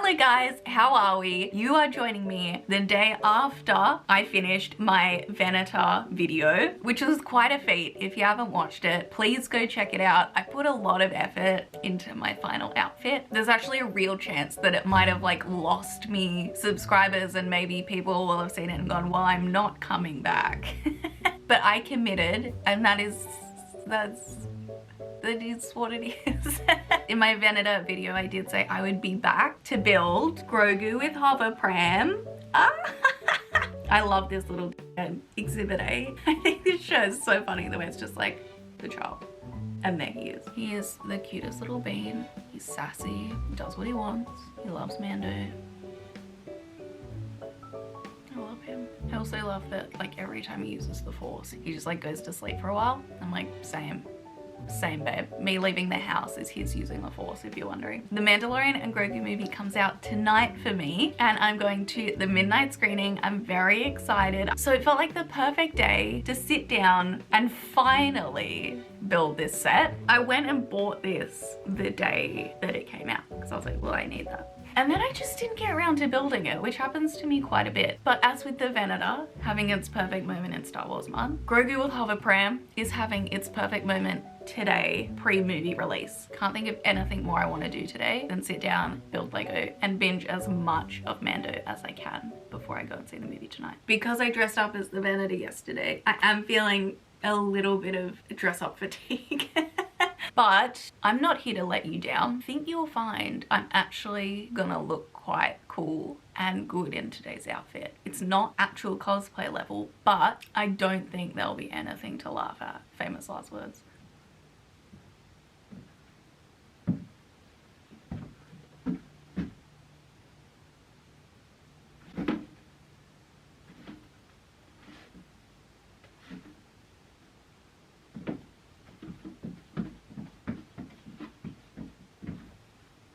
Hello guys, how are we? You are joining me the day after I finished my Venator video, which was quite a feat. If you haven't watched it, please go check it out. I put a lot of effort into my final outfit. There's actually a real chance that it might have like lost me subscribers and maybe people will have seen it and gone, well, I'm not coming back. But I committed, and that is what it is. In my Venator video, I did say I would be back to build Grogu with Hover Pram. I love this little exhibit A. I think this show is so funny the way it's just like the child. And there he is. He is the cutest little bean. He's sassy, he does what he wants. He loves Mando. I love him. I also love that like every time he uses the Force, he just like goes to sleep for a while. I'm like, same, babe. Me leaving the house is his using the Force, if you're wondering. The Mandalorian and Grogu movie comes out tonight for me, and I'm going to the midnight screening. I'm very excited. So it felt like the perfect day to sit down and finally build this set. I went and bought this the day that it came out because I was like, well, I need that. And then I just didn't get around to building it, which happens to me quite a bit. But as with the Venator having its perfect moment in Star Wars month, Grogu with Hover Pram is having its perfect moment today, pre-movie release. Can't think of anything more I want to do today than sit down, build Lego, and binge as much of Mando as I can before I go and see the movie tonight. Because I dressed up as the Venator yesterday, I am feeling a little bit of dress up fatigue. But I'm not here to let you down. I think you'll find I'm actually gonna look quite cool and good in today's outfit. It's not actual cosplay level, but I don't think there'll be anything to laugh at. Famous last words.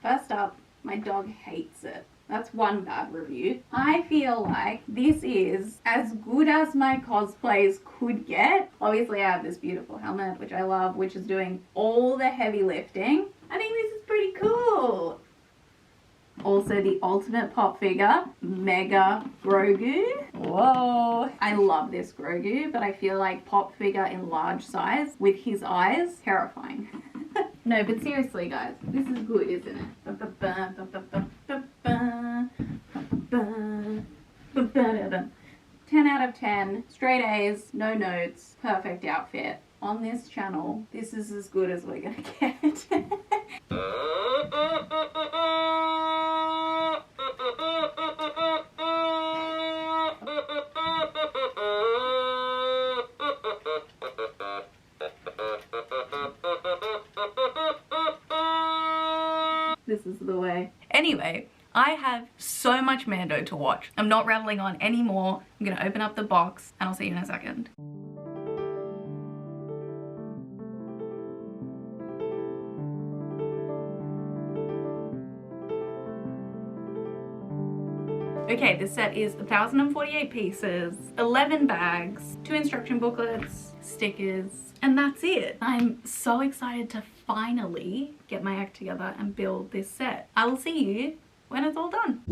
First up, my dog hates it. That's one bad review. I feel like this is as good as my cosplays could get. Obviously I have this beautiful helmet, which I love, which is doing all the heavy lifting. I think this is pretty cool. Also the ultimate pop figure, Mega Grogu. Whoa. I love this Grogu, but I feel like pop figure in large size with his eyes, terrifying. No, but seriously guys, this is good, isn't it? 10 out of 10, straight A's, no notes, perfect outfit. On this channel, this is as good as we're gonna get. This is the way. Anyway, I have so much Mando to watch. I'm not rattling on anymore. I'm gonna open up the box and I'll see you in a second. Okay, this set is 1,048 pieces, 11 bags, 2 instruction booklets, stickers, and that's it. I'm so excited to finally get my act together and build this set. I will see you when it's all done.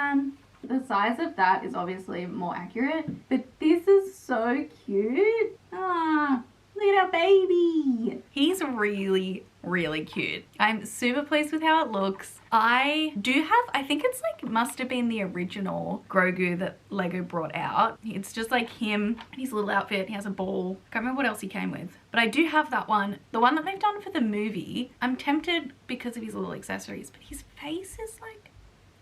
man. The size of that is obviously more accurate, but this is so cute. Ah, look at our baby. He's really, really cute. I'm super pleased with how it looks. I do have, I think it's like, must have been the original Grogu that LEGO brought out. It's just like him and his little outfit. He has a ball. Can't remember what else he came with. But I do have that one. The one that they've done for the movie, I'm tempted because of his little accessories, but his face is like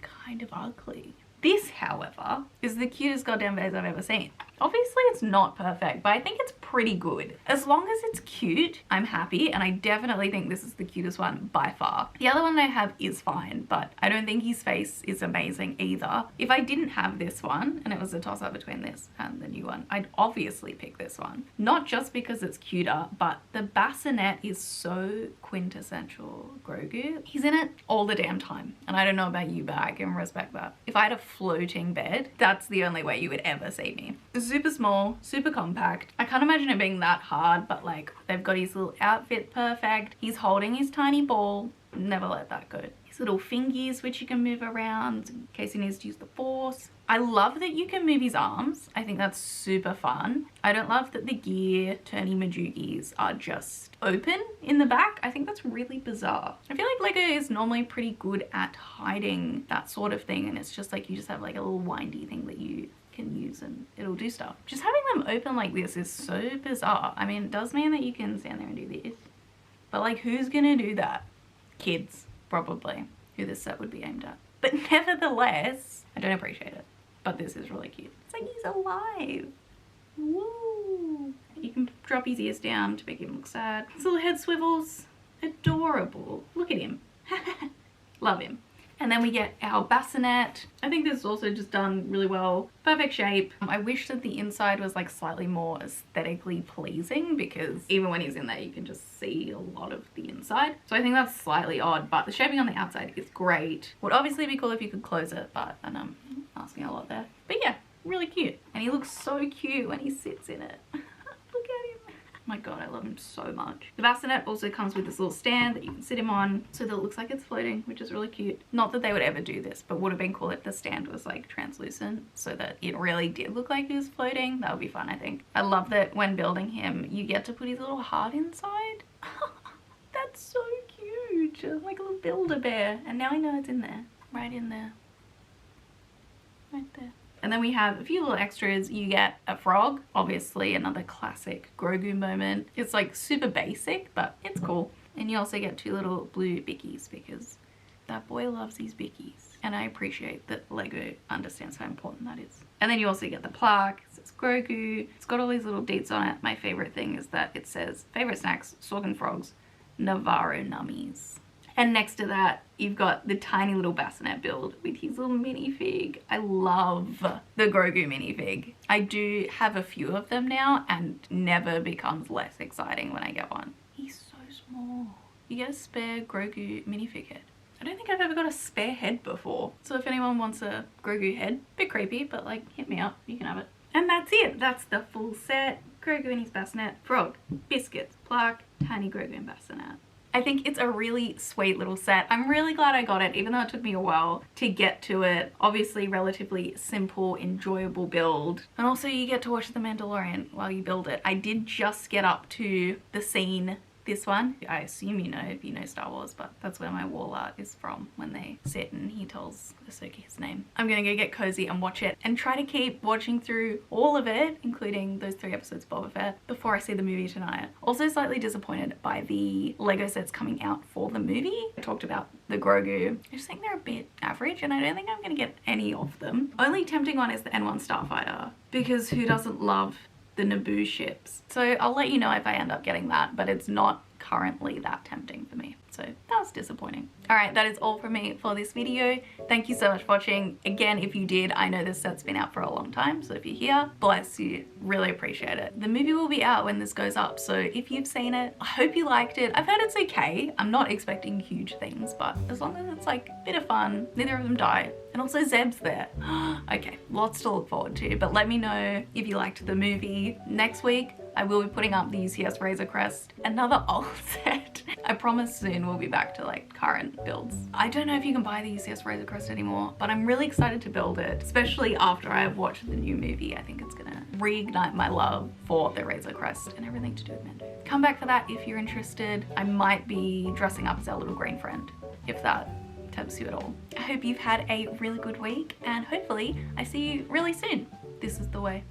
kind of ugly. This, however, is the cutest goddamn vase I've ever seen. Obviously, it's not perfect, but I think it's pretty good. As long as it's cute, I'm happy, and I definitely think this is the cutest one by far. The other one I have is fine, but I don't think his face is amazing either. If I didn't have this one, and it was a toss-up between this and the new one, I'd obviously pick this one. Not just because it's cuter, but the bassinet is so quintessential Grogu. He's in it all the damn time, and I don't know about you, but I can respect that. If I had a floating bed, that's the only way you would ever see me. It's super small, super compact. I can't imagine it being that hard, but like, they've got his little outfit perfect. He's holding his tiny ball. Never let that go. His little fingies, which you can move around in case he needs to use the force. I love that you can move his arms. I think that's super fun. I don't love that the gear turny majoogies are just open in the back. I think that's really bizarre. I feel like LEGO is normally pretty good at hiding that sort of thing, and it's just like you just have like a little windy thing that you can use and it'll do stuff. Just having them open like this is so bizarre. I mean, it does mean that you can stand there and do this, but like, who's gonna do that? Kids, probably, who this set would be aimed at. But nevertheless, I don't appreciate it. But this is really cute. It's like he's alive. Woo! You can drop his ears down to make him look sad. His little head swivels. Adorable. Look at him. Love him. And then we get our bassinet. I think this is also just done really well. Perfect shape. I wish that the inside was like slightly more aesthetically pleasing, because even when he's in there, you can just see a lot of the inside. So I think that's slightly odd, but the shaping on the outside is great. Would obviously be cool if you could close it, but I'm asking a lot there. But yeah, really cute. And he looks so cute when he sits in it. Look at him. My god, I love him so much. The bassinet also comes with this little stand that you can sit him on so that it looks like it's floating, which is really cute. Not that they would ever do this, but would have been cool if the stand was like translucent so that it really did look like he was floating. That would be fun, I think. I love that when building him, you get to put his little heart inside. That's so cute. Like a little Build-A-Bear. And now I know it's in there. Right in there. Right there. And then we have a few little extras. You get a frog, obviously another classic Grogu moment. It's like super basic, but it's cool. And you also get two little blue bickies because that boy loves his bickies. And I appreciate that LEGO understands how important that is. And then you also get the plaque. It says Grogu. It's got all these little deets on it. My favorite thing is that it says favorite snacks, Sorkin frogs, Navarro nummies. And next to that, you've got the tiny little bassinet build with his little minifig. I love the Grogu minifig. I do have a few of them now, and never becomes less exciting when I get one. He's so small. You get a spare Grogu minifig head. I don't think I've ever got a spare head before. So if anyone wants a Grogu head, bit creepy, but like, hit me up, you can have it. And that's it. That's the full set. Grogu and his bassinet, frog, biscuits, plaque, tiny Grogu and bassinet. I think it's a really sweet little set. I'm really glad I got it, even though it took me a while to get to it. Obviously, relatively simple, enjoyable build. And also you get to watch The Mandalorian while you build it. I did just get up to the scene, this one. I assume you know if you know Star Wars, but that's where my wall art is from, when they sit and he tells Ahsoka his name. I'm gonna go get cozy and watch it and try to keep watching through all of it, including those 3 episodes of Boba Fett, before I see the movie tonight. Also slightly disappointed by the LEGO sets coming out for the movie. I talked about the Grogu. I just think they're a bit average, and I don't think I'm gonna get any of them. Only tempting one is the N1 Starfighter, because who doesn't love the Naboo ships? So I'll let you know if I end up getting that, but it's not currently that tempting for me. So that was disappointing. All right, that is all from me for this video. Thank you so much for watching. Again, if you did, I know this set's been out for a long time, so if you're here, bless you, really appreciate it. The movie will be out when this goes up, so if you've seen it, I hope you liked it. I've heard it's okay. I'm not expecting huge things, but as long as it's like a bit of fun, neither of them die. And also Zeb's there. Okay, lots to look forward to, but let me know if you liked the movie. Next week, I will be putting up the UCS Razor Crest, another old set. I promise soon we'll be back to like current builds. I don't know if you can buy the UCS Razor Crest anymore, but I'm really excited to build it, especially after I've watched the new movie. I think it's gonna reignite my love for the Razor Crest and everything to do with Mando. Come back for that if you're interested. I might be dressing up as our little green friend, if that tempts you at all. I hope you've had a really good week, and hopefully I see you really soon. This is the way.